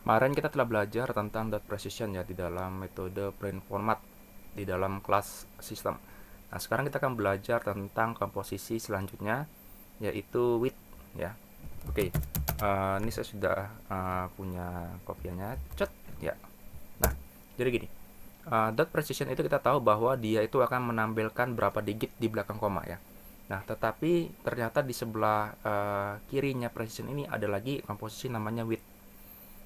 Kemarin kita telah belajar tentang dot precision ya di dalam metode print format di dalam kelas sistem. Nah, sekarang kita akan belajar tentang komposisi selanjutnya, yaitu width ya. Oke, ini saya sudah punya kopiannya, cet ya. Nah, jadi gini, dot precision itu kita tahu bahwa dia itu akan menampilkan berapa digit di belakang koma ya. Nah, tetapi ternyata di sebelah kirinya precision ini ada lagi komposisi namanya width.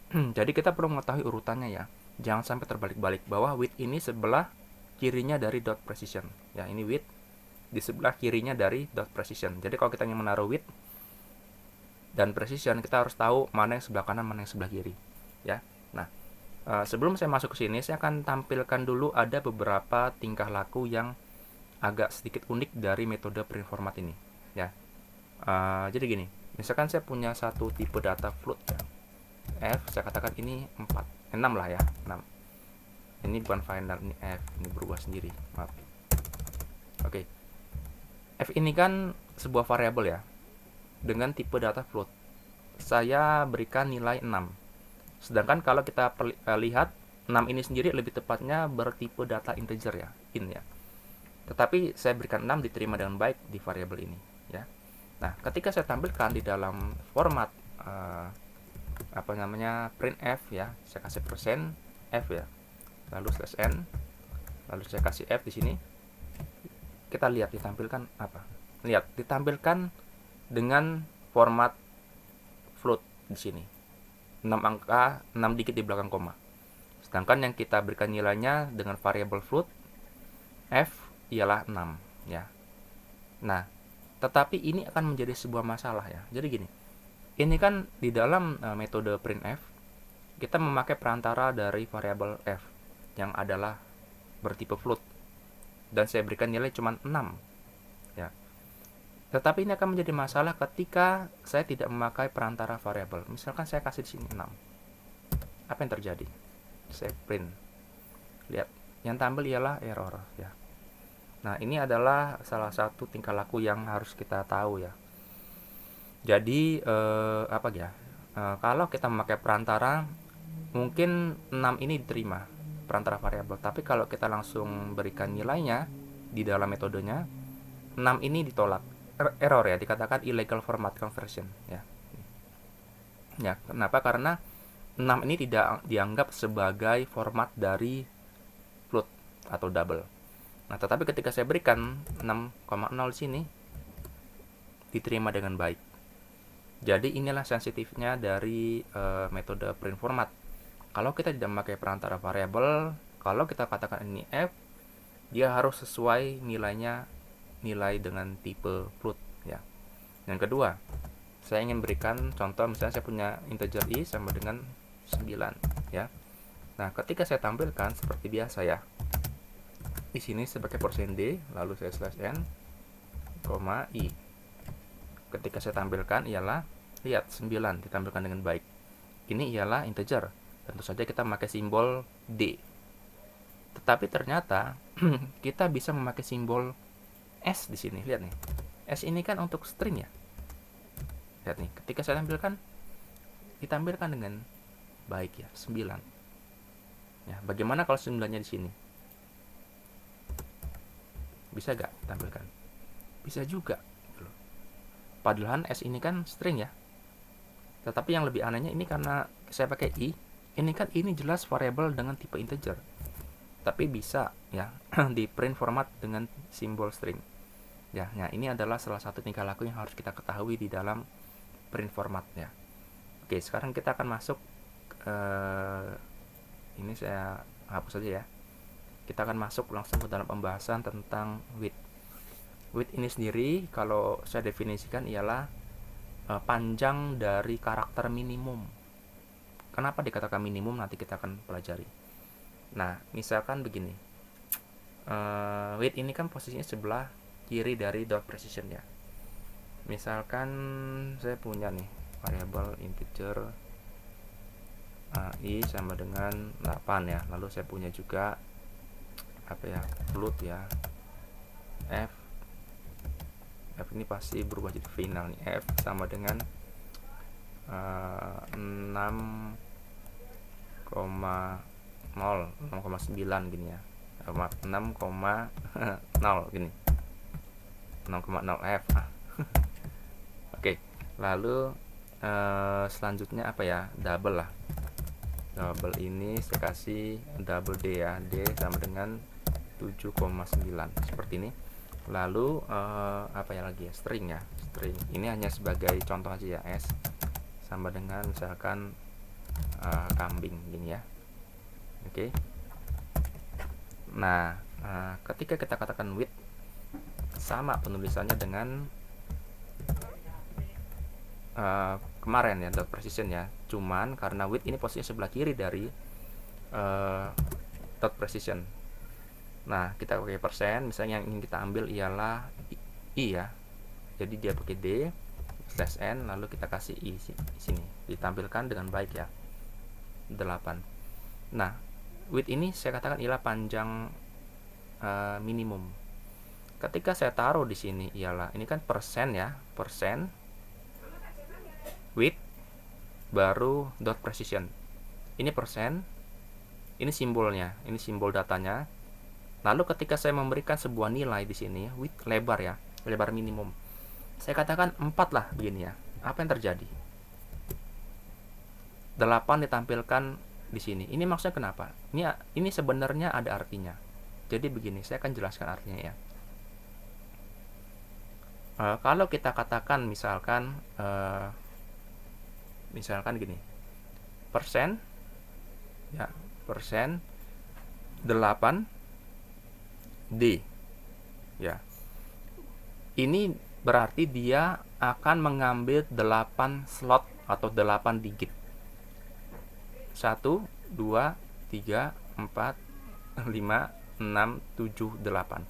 Jadi kita perlu mengetahui urutannya ya. Jangan sampai terbalik-balik bahwa width ini sebelah kirinya dari dot precision. Ya, ini width di sebelah kirinya dari dot precision. Jadi kalau kita ingin menaruh width dan precision, kita harus tahu mana yang sebelah kanan, mana yang sebelah kiri. Ya. Nah, sebelum saya masuk ke sini, saya akan tampilkan dulu ada beberapa tingkah laku yang agak sedikit unik dari metode print format ini. Ya. Jadi gini, misalkan saya punya satu tipe data float ya. F, saya katakan ini 4, 6 lah ya, 6. Ini bukan final, ini F, ini berubah sendiri, maaf. Oke. F ini kan sebuah variabel ya, dengan tipe data float. Saya berikan nilai 6. Sedangkan kalau kita lihat, 6 ini sendiri lebih tepatnya bertipe data integer ya, int ya. Tetapi saya berikan 6 diterima dengan baik di variabel ini ya. Nah, ketika saya tampilkan di dalam format printf ya, saya kasih persen f ya, lalu slash n, lalu saya kasih f di sini. Kita lihat ditampilkan apa? Lihat ditampilkan dengan format float di sini, 6 angka, 6 digit di belakang koma. Sedangkan yang kita berikan nilainya dengan variabel float f ialah 6 ya. Nah, tetapi ini akan menjadi sebuah masalah ya. Jadi gini, ini kan di dalam metode printf kita memakai perantara dari variabel f yang adalah bertipe float dan saya berikan nilai cuma 6 ya. Tetapi ini akan menjadi masalah ketika saya tidak memakai perantara variabel. Misalkan saya kasih di sini 6. Apa yang terjadi? Saya print. Lihat, yang tampil ialah error ya. Nah, ini adalah salah satu tingkah laku yang harus kita tahu ya. Jadi kalau kita memakai perantara, mungkin 6 ini diterima perantara variabel, tapi kalau kita langsung berikan nilainya di dalam metodenya, 6 ini ditolak, error ya, dikatakan illegal format conversion ya. Ya, kenapa? Karena 6 ini tidak dianggap sebagai format dari float atau double. Nah, tetapi ketika saya berikan 6,0 di sini diterima dengan baik. Jadi inilah sensitifnya dari metode print format. Kalau kita tidak memakai perantara variabel, kalau kita katakan ini f, dia harus sesuai nilainya, nilai dengan tipe float ya. Yang kedua, saya ingin berikan contoh, misalnya saya punya integer i sama dengan 9 ya. Nah, ketika saya tampilkan seperti biasa ya, di sini sebagai persen d, lalu saya slash n, i. Ketika saya tampilkan ialah, lihat 9 ditampilkan dengan baik. Ini ialah integer. Tentu saja kita memakai simbol D. Tetapi ternyata kita bisa memakai simbol S di sini. Lihat nih. S ini kan untuk string ya. Lihat nih, ketika saya tampilkan ditampilkan dengan baik ya, 9. Ya, bagaimana kalau 9-nya di sini? Bisa gak tampilkan? Bisa juga. Padahal S ini kan string ya. Tetapi yang lebih anehnya ini karena saya pakai i, ini kan ini jelas variabel dengan tipe integer. Tapi bisa ya di print format dengan simbol string. Ya, nah ini adalah salah satu tingkah laku yang harus kita ketahui di dalam print format ya. Oke, sekarang kita akan masuk ini saya hapus saja ya. Kita akan masuk langsung ke dalam pembahasan tentang width. Width ini sendiri kalau saya definisikan ialah panjang dari karakter minimum. Kenapa dikatakan minimum? Nanti kita akan pelajari. Nah, misalkan begini, width ini kan posisinya sebelah kiri dari dot precision ya. Misalkan saya punya nih variabel integer i sama dengan 8 ya. Lalu saya punya juga float ya, f ini pasti berubah jadi final nih, f sama dengan 6 6,9 gini ya, 6,0 gini, 6,0 F. Oke, lalu selanjutnya apa ya, double lah. Double ini saya kasih double D ya, D sama dengan 7,9 seperti ini. Lalu apa ya lagi ya, string ya, string ini hanya sebagai contoh aja ya, S sama dengan misalkan kambing gini ya. Oke. Nah, ketika kita katakan with, sama penulisannya dengan kemarin ya, dot precision ya. Cuman karena with ini posisinya sebelah kiri dari dot precision. Nah, kita pakai persen, misalnya yang ingin kita ambil ialah I ya. Jadi dia pakai D slash N, lalu kita kasih I sini. Ditampilkan dengan baik ya. 8. Nah, width ini saya katakan ialah panjang minimum. Ketika saya taruh di sini ialah, ini kan persen ya, persen width baru dot precision. Ini persen, ini simbolnya, ini simbol datanya. Lalu ketika saya memberikan sebuah nilai di sini, width lebar ya, lebar minimum. Saya katakan 4 lah begini ya. Apa yang terjadi? 8 ditampilkan di sini. Ini maksudnya kenapa? Ini sebenarnya ada artinya. Jadi begini, saya akan jelaskan artinya ya. Kalau kita katakan misalkan gini, persen ya, persen 8 D ya. Ini berarti dia akan mengambil 8 slot atau 8 digit. 1, 2, 3, 4, 5, 6, 7, 8.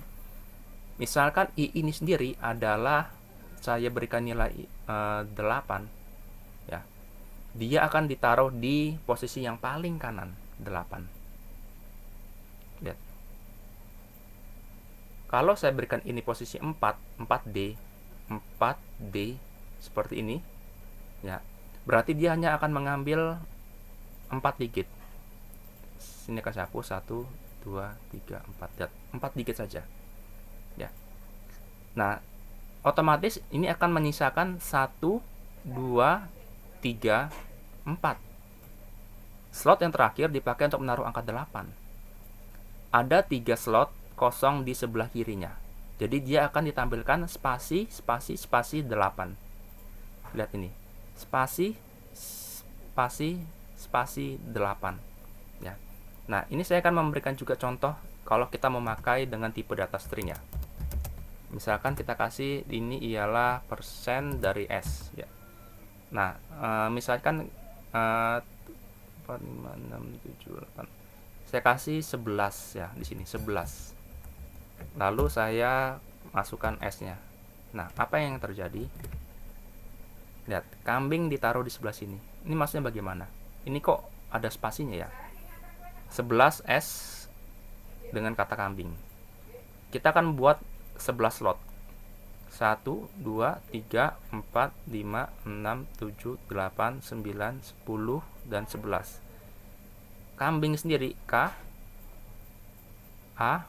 Misalkan I ini sendiri adalah, saya berikan nilai 8 ya. Dia akan ditaruh di posisi yang paling kanan, 8. Lihat. Kalau saya berikan ini posisi 4D seperti ini ya. Berarti dia hanya akan mengambil 4 digit. Sini akan saya hapus 1, 2, 3, 4. Lihat, 4 digit saja. Ya. Nah, otomatis ini akan menyisakan 1, 2, 3, 4. Slot yang terakhir dipakai untuk menaruh angka 8. Ada 3 slot kosong di sebelah kirinya. Jadi dia akan ditampilkan spasi 8. Lihat ini. Spasi 8 ya. Nah, ini saya akan memberikan juga contoh kalau kita memakai dengan tipe data string ya. Misalkan kita kasih ini ialah persen dari S ya. Nah, misalkan 4, 5, 6, 7, 8. Saya kasih 11 ya di sini, 11. Lalu saya masukkan S-nya. Nah, apa yang terjadi? Lihat, kambing ditaruh di sebelah sini. Ini maksudnya bagaimana? Ini kok ada spasinya ya? 11 S dengan kata kambing. Kita akan buat 11 slot. 1, 2, 3, 4, 5, 6, 7, 8, 9, 10, dan 11. Kambing sendiri K, A,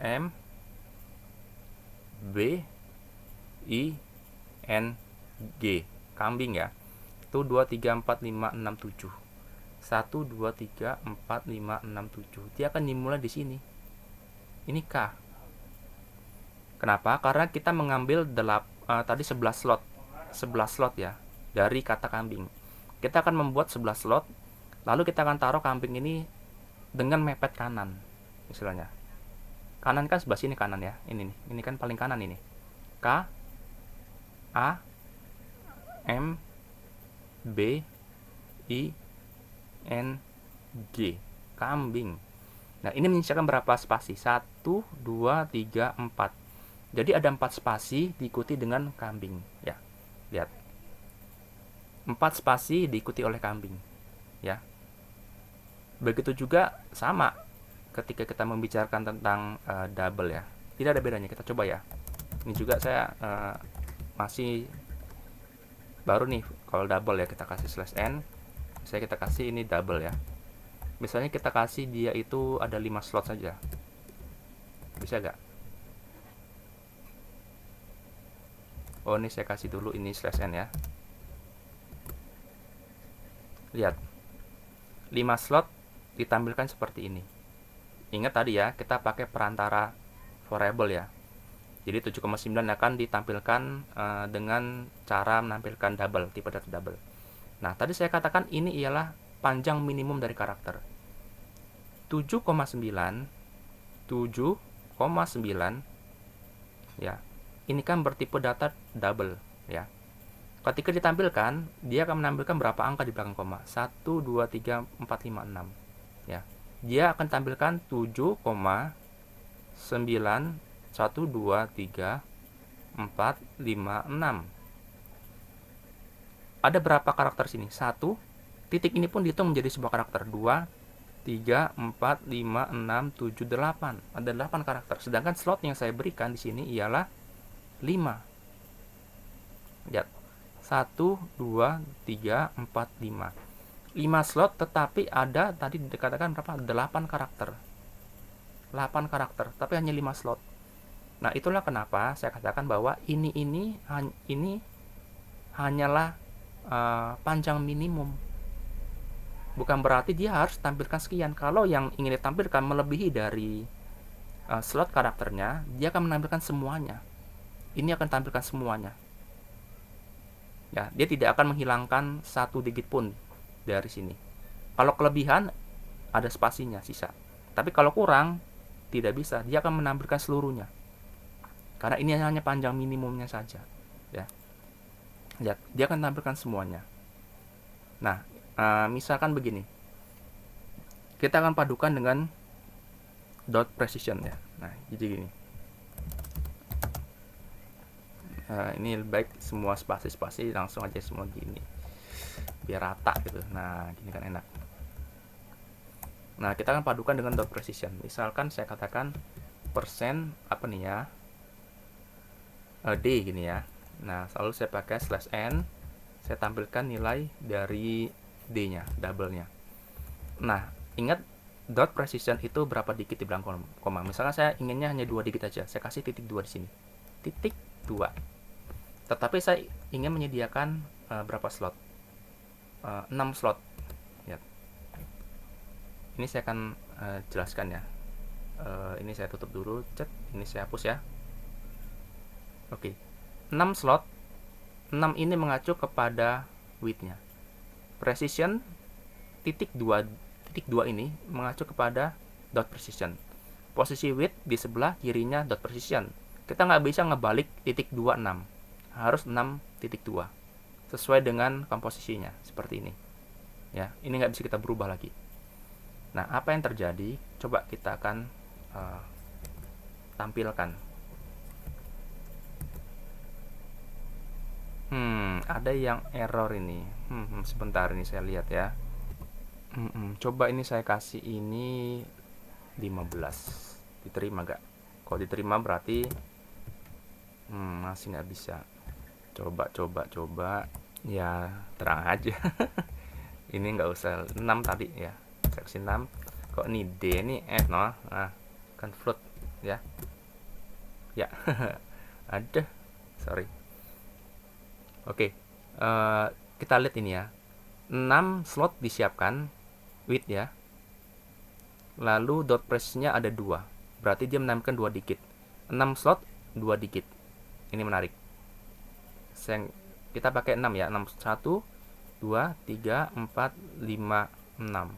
M, B, I, N, G. Kambing ya. Itu 2, 3, 4, 5, 6, 7. 1, 2, 3, 4, 5, 6, 7. Dia akan dimulai di sini. Ini K. Kenapa? Karena kita mengambil tadi 11 slot. 11 slot ya dari kata kambing. Kita akan membuat 11 slot. Lalu kita akan taruh kambing ini dengan mepet kanan. Misalnya. Kanan kan sebelah sini kanan ya. Ini nih. Ini kan paling kanan ini. K, A, M, B, I, N, G. Kambing. Nah, ini menyisakan berapa spasi? 1, 2, 3, 4. Jadi ada 4 spasi diikuti dengan kambing. Ya, lihat. 4 spasi diikuti oleh kambing. Ya. Begitu juga sama ketika kita membicarakan tentang double ya. Tidak ada bedanya. Kita coba ya. Ini juga saya masih baru nih. Kalau double ya, kita kasih slash n. Kita kasih ini double ya. Misalnya kita kasih dia itu ada 5 slot saja. Bisa gak? Oh, ini saya kasih dulu ini /n ya. Lihat. 5 slot ditampilkan seperti ini. Ingat tadi ya, kita pakai perantara variable ya. Jadi 7,9 akan ditampilkan dengan cara menampilkan double, tipe data double. Nah, tadi saya katakan ini ialah panjang minimum dari karakter. 7,9 ya. Ini kan bertipe data double ya. Ketika ditampilkan, dia akan menampilkan berapa angka di belakang koma. 1 2 3 4 5 6 ya. Dia akan tampilkan 7,9 1 2 3 4 5 6. Ada berapa karakter sini? 1. Titik ini pun dihitung menjadi sebuah karakter. 2 3 4 5 6 7 8. Ada 8 karakter. Sedangkan slot yang saya berikan di sini ialah 5. Lihat. 1 2 3 4 5. 5 slot, tetapi ada tadi dikatakan berapa? 8 karakter. 8 karakter, tapi hanya 5 slot. Nah, itulah kenapa saya katakan bahwa ini hanyalah panjang minimum. Bukan berarti dia harus tampilkan sekian. Kalau yang ingin ditampilkan melebihi dari slot karakternya, dia akan menampilkan semuanya. Ini akan tampilkan semuanya. Ya, dia tidak akan menghilangkan satu digit pun dari sini. Kalau kelebihan ada spasinya sisa. Tapi kalau kurang tidak bisa, dia akan menampilkan seluruhnya. Karena ini hanya panjang minimumnya saja, ya. Lihat, dia akan tampilkan semuanya. Nah, misalkan begini, kita akan padukan dengan dot precision ya. Nah, jadi gini. Ini baik semua spasi-spasi langsung aja semua gini, biar rata gitu. Nah, gini kan enak. Nah, kita akan padukan dengan dot precision. Misalkan saya katakan persen apa nih ya, D gini ya. Nah, selalu saya pakai /n, saya tampilkan nilai dari D-nya, double-nya. Nah, ingat dot precision itu berapa dikit di belakang koma. Misalnya saya inginnya hanya 2 dikit aja, saya kasih titik 2 di sini. Titik 2. Tetapi saya ingin menyediakan berapa slot? 6 slot. Lihat. Ini saya akan jelaskan ya. Ini saya tutup dulu, cet. Ini saya hapus ya. Oke. 6 slot. 6 ini mengacu kepada width-nya. Precision titik 2 ini mengacu kepada dot precision. Posisi width di sebelah kirinya dot precision. Kita nggak bisa ngebalik titik 26. Harus 6.2 sesuai dengan komposisinya seperti ini. Ya, ini nggak bisa kita berubah lagi. Nah, apa yang terjadi? Coba kita akan tampilkan. Ada yang error ini. Sebentar, ini saya lihat ya. Coba ini saya kasih ini 15. Diterima gak? Kalau diterima berarti masih nggak bisa. Coba. Ya, terang aja. Ini nggak usah 6 tadi ya. Seksi 6. Kok ini D ini F no? Nah, kan float ya. Ya. Ada. Sorry. Oke, kita lihat ini ya. 6 slot disiapkan width ya. Lalu dot precision-nya ada 2. Berarti dia menampilkan 2 digit. 6 slot 2 digit. Ini menarik. Kita pakai 6 ya. 6 1 2 3 4 5 6.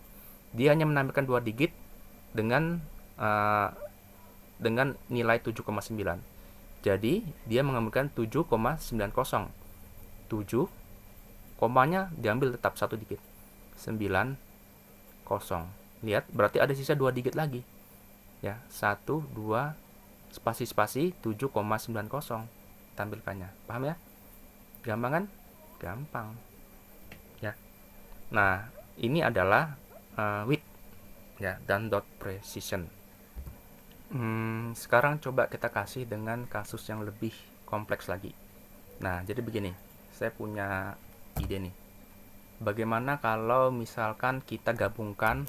Dia hanya menampilkan 2 digit dengan nilai 7,9. Jadi, dia mengambilkan 7,90. 7, komanya diambil tetap 1 digit. 90. Lihat, berarti ada sisa 2 digit lagi. Ya, 1 2 spasi 7,90 tampilkannya. Paham ya? Gampang kan? Gampang. Ya. Nah, ini adalah width ya dan dot precision. Sekarang coba kita kasih dengan kasus yang lebih kompleks lagi. Nah, jadi begini. Saya punya ide nih. Bagaimana kalau misalkan kita gabungkan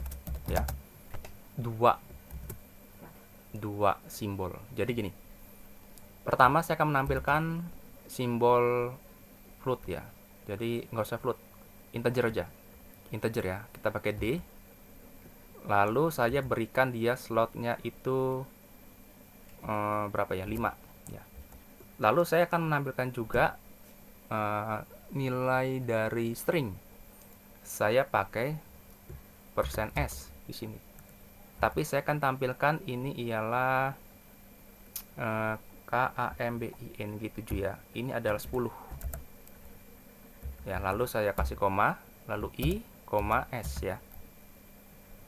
ya. Dua simbol. Jadi gini. Pertama saya akan menampilkan simbol float ya. Jadi nggak usah float, integer aja. Integer ya. Kita pakai D. Lalu saya berikan dia slotnya itu berapa ya? 5 ya. Lalu saya akan menampilkan juga nilai dari string. Saya pakai %s di sini. Tapi saya akan tampilkan ini ialah KAMBING7 ya. Ini adalah 10. Ya, lalu saya kasih koma, lalu I, S ya.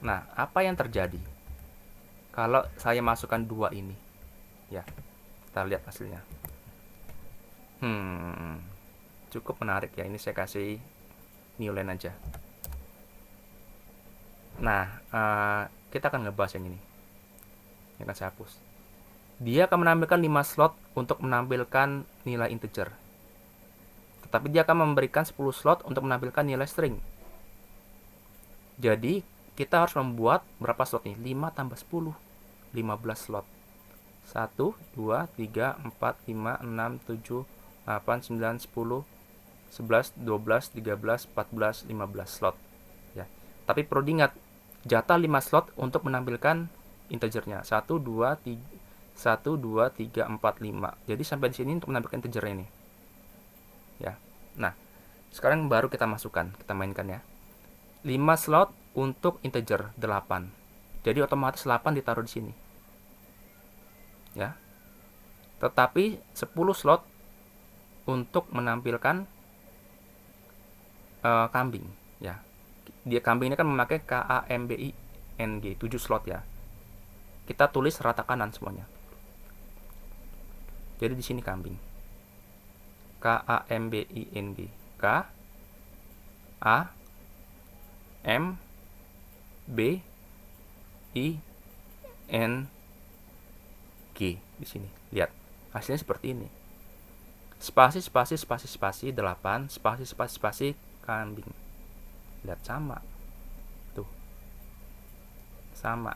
Nah, apa yang terjadi kalau saya masukkan 2 ini? Ya, kita lihat hasilnya. Cukup menarik ya. Ini saya kasih new line aja. Nah, kita akan ngebahas yang ini. Ini akan saya hapus. Dia akan menampilkan 5 slot untuk menampilkan nilai integer. Tetapi dia akan memberikan 10 slot untuk menampilkan nilai string. Jadi, kita harus membuat berapa slot nih? 5 tambah 10. 15 slot. 1, 2, 3, 4, 5, 6, 7, 8, 9, 10, 11, 12, 13, 14, 15 slot. Ya. Tapi perlu diingat, jatah 5 slot untuk menampilkan integernya. 1, 2, 3, 4, 5. Jadi sampai di sini untuk menampilkan integernya ini. Ya. Nah, sekarang baru kita masukkan, kita mainkan ya. 5 slot untuk integer 8. Jadi otomatis 8 ditaruh di sini. Ya. Tetapi 10 slot untuk menampilkan kambing ya. Dia kambing ini kan memakai KAMBING 7 slot ya. Kita tulis rata kanan semuanya. Jadi di sini kambing. KAMBING. K A M B I N G di sini. Lihat. Hasilnya seperti ini. Spasi 8, spasi kambing. Lihat sama. Tuh. Sama.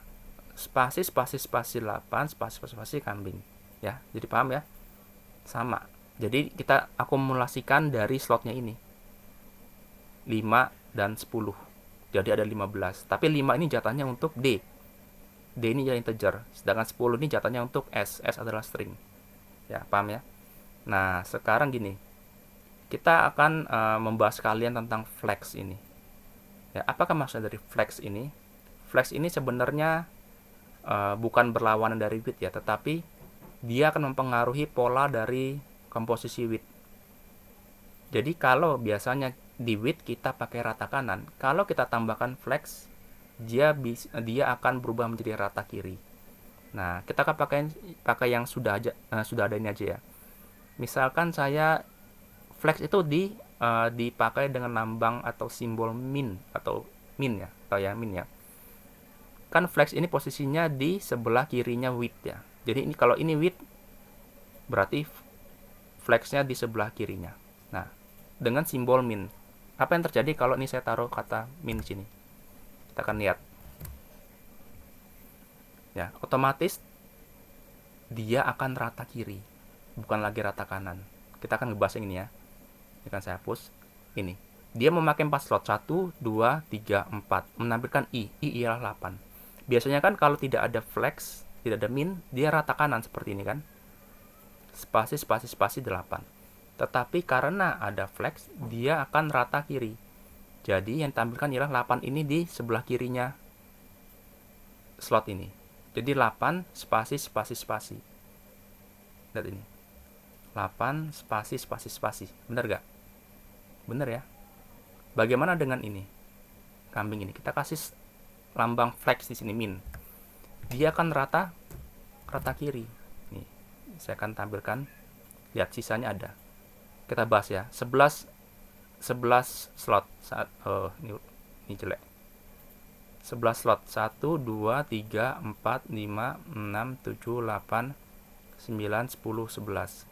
Spasi 8, spasi kambing. Ya, jadi paham ya? Sama. Jadi kita akumulasikan dari slotnya ini. 5 dan 10. Jadi ada 15. Tapi 5 ini jatahnya untuk D. D ini jadi integer. Sedangkan 10 ini jatahnya untuk S. S adalah string. Ya, paham ya? Nah, sekarang gini. Kita akan membahas kalian tentang flex ini. Ya, apakah maksudnya dari flex ini? Flex ini sebenarnya bukan berlawanan dari width ya, tetapi dia akan mempengaruhi pola dari komposisi width. Jadi kalau biasanya di width kita pakai rata kanan, kalau kita tambahkan flex, dia akan berubah menjadi rata kiri. Nah, kita akan pakai yang sudah ada ini aja ya. Misalkan saya flex itu dipakai dengan lambang atau simbol min atau min ya, atau ya min ya. Kan flex ini posisinya di sebelah kirinya width ya. Jadi ini kalau ini width berarti flexnya di sebelah kirinya. Nah, dengan simbol min. Apa yang terjadi kalau ini saya taruh kata min sini? Kita akan lihat. Ya, otomatis dia akan rata kiri, bukan lagi rata kanan. Kita akan ngebahas yang ini ya. Ini akan saya hapus. Ini. Dia memakai 4 slot. 1, 2, 3, 4. Menampilkan I. I ialah 8. Biasanya kan kalau tidak ada flex, tidak ada min, dia rata kanan seperti ini kan. Spasi 8. Tetapi karena ada flex, dia akan rata kiri. Jadi yang tampilkan ialah 8 ini di sebelah kirinya slot ini. Jadi 8 spasi. Lihat ini. 8 spasi. Benar gak? Benar ya. Bagaimana dengan ini? Kambing ini. Kita kasih lambang flex di sini min. Dia akan rata kiri. Nih, saya akan tampilkan. Lihat sisanya ada. Kita bahas ya. 11 slot saat ini jelek. 11 slot. 1 2 3 4 5 6 7 8 9 10 11.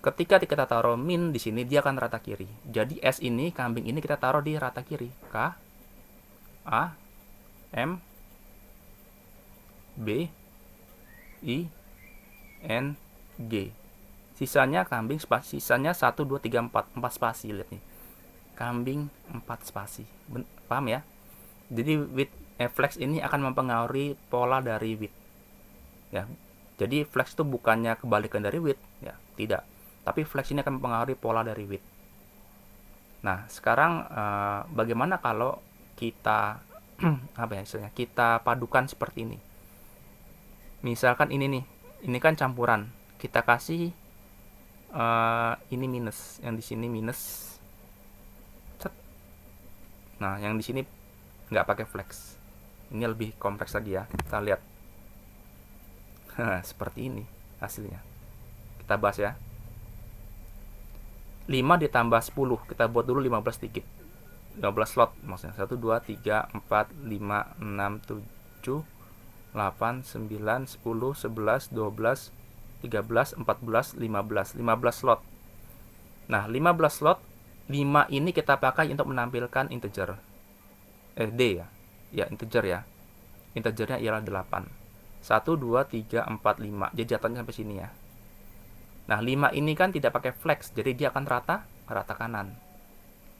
Ketika kita taruh min di sini, dia akan rata kiri. Jadi S ini, kambing ini kita taruh di rata kiri. K A M B I N G. Sisanya kambing spasi, sisanya 1 2 3 4 spasi. Lihat nih. Kambing 4 spasi. Paham ya? Jadi width flex ini akan mempengaruhi pola dari width. Ya. Jadi flex itu bukannya kebalikan dari width, ya, tidak. Tapi flex ini akan mempengaruhi pola dari width. Nah, sekarang bagaimana kalau kita apa ya istilahnya? Kita padukan seperti ini. Misalkan ini nih, ini kan campuran. Kita kasih ini minus, yang di sini minus. Nah, yang di sini nggak pakai flex. Ini lebih kompleks lagi ya. Kita lihat. Seperti ini hasilnya. Kita bahas ya. 5 ditambah 10. Kita buat dulu 15 dikit. 15 slot maksudnya. 1 2 3 4 5 6 7 8 9 10 11 12 13 14 15 slot. Nah, 15 slot, 5 ini kita pakai untuk menampilkan integer. D ya. Ya, integer ya. Integernya ialah 8. 1 2 3 4 5. Jadi jatuhnya sampai sini ya. Nah, 5 ini kan tidak pakai flex, jadi dia akan rata kanan.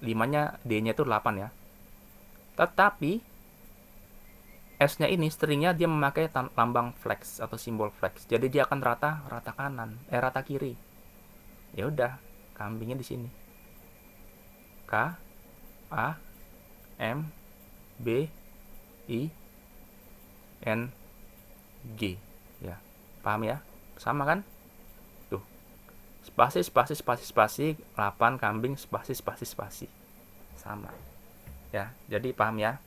5-nya D-nya itu 8 ya. Tetapi S-nya ini stringnya dia memakai lambang flex atau simbol flex. Jadi dia akan rata kanan, rata kiri. Ya udah, kambingnya di sini. K A M B I N G. Ya. Paham ya? Sama kan? Tuh. Spasi 8 kambing spasi. Sama. Ya, jadi paham ya?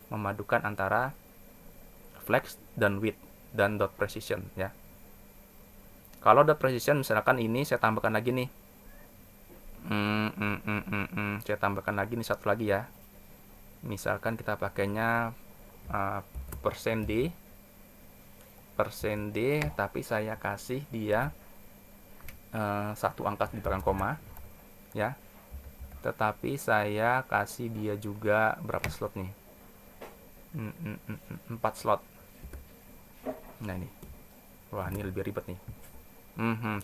Memadukan antara flex dan width dan dot precision ya. Kalau dot precision misalkan ini saya tambahkan lagi nih. Saya tambahkan lagi nih satu lagi ya. Misalkan kita pakainya persen D tapi saya kasih dia satu angka di belakang koma ya. Tetapi saya kasih dia juga berapa slot nih? 4 slot. Nah ini, wah ini lebih ribet nih.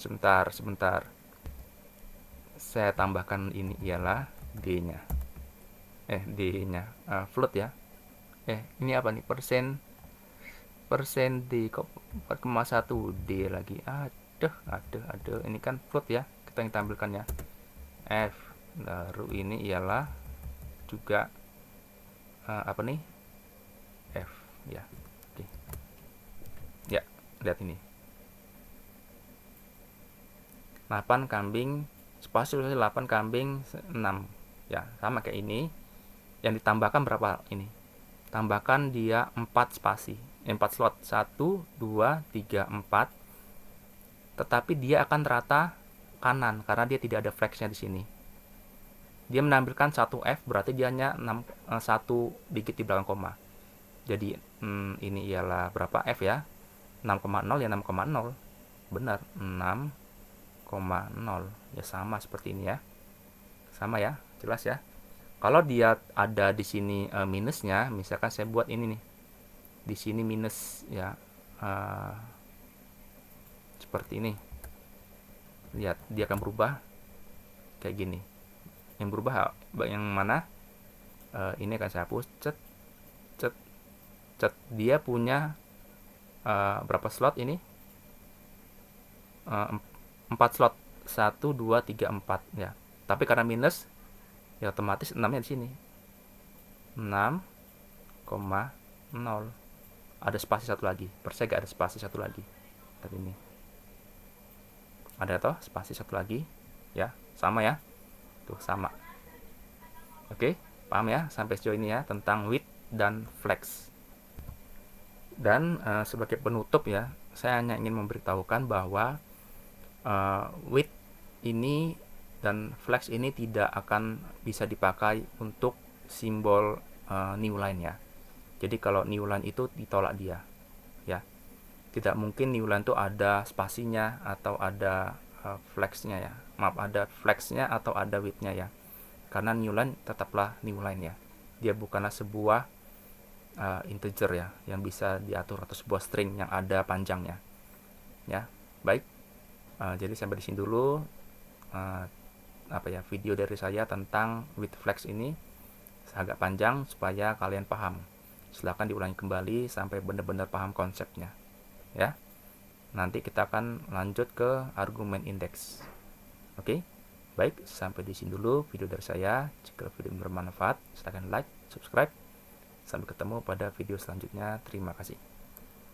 Sebentar. Saya tambahkan ini ialah D-nya. D-nya float ya. Ini apa nih? Persen D kok 4,1 D lagi. Aduh. Ini kan float ya. Kita yang tampilkan ya. F. Lalu ini ialah juga apa nih? F ya. Oke. Ya, lihat ini. 8 kambing spasi 8 kambing 6 ya, sama kayak ini. Yang ditambahkan berapa ini? Tambahkan dia 4 spasi, 4 slot. 1 2 3 4. Tetapi dia akan rata kanan karena dia tidak ada flexnya di sini. Dia menampilkan 1 F, berarti dia hanya 1 dikit di belakang koma. Jadi ini ialah berapa F ya? 6,0 ya 6,0. Benar, 6,0. Ya sama seperti ini ya. Sama ya, jelas ya. Kalau dia ada di sini minusnya, misalkan saya buat ini nih. Di sini minus ya. Seperti ini. Lihat, dia akan berubah kayak gini. Yang berubah yang mana? Ini akan saya hapus. Cet. Dia punya berapa slot ini? 4 slot. 1 2 3 4 ya. Tapi karena minus ya otomatis 6-nya di sini. 6,0. Ada spasi satu lagi. Persega ada spasi satu lagi. Tadi ini. Ada toh spasi satu lagi ya. Sama ya. Tuh sama. Oke, paham ya sampai sejauh ini ya tentang width dan flex. Dan sebagai penutup ya, saya hanya ingin memberitahukan bahwa width ini dan flex ini tidak akan bisa dipakai untuk simbol new line ya. Jadi kalau new line itu ditolak dia ya. Tidak mungkin new line itu ada spasinya atau ada flexnya ya. Maaf, ada flexnya atau ada widthnya ya. Karena new line tetaplah new line ya. Dia bukanlah sebuah integer ya, yang bisa diatur, atau sebuah string yang ada panjangnya ya. Baik, jadi sampai di sini dulu video dari saya tentang with flex ini. Agak panjang supaya kalian paham. Silahkan diulangi kembali sampai benar-benar paham konsepnya ya. Nanti kita akan lanjut ke argumen indeks. Oke, baik, sampai di sini dulu video dari saya. Jika video bermanfaat, silahkan like, subscribe. Sampai ketemu pada video selanjutnya. Terima kasih.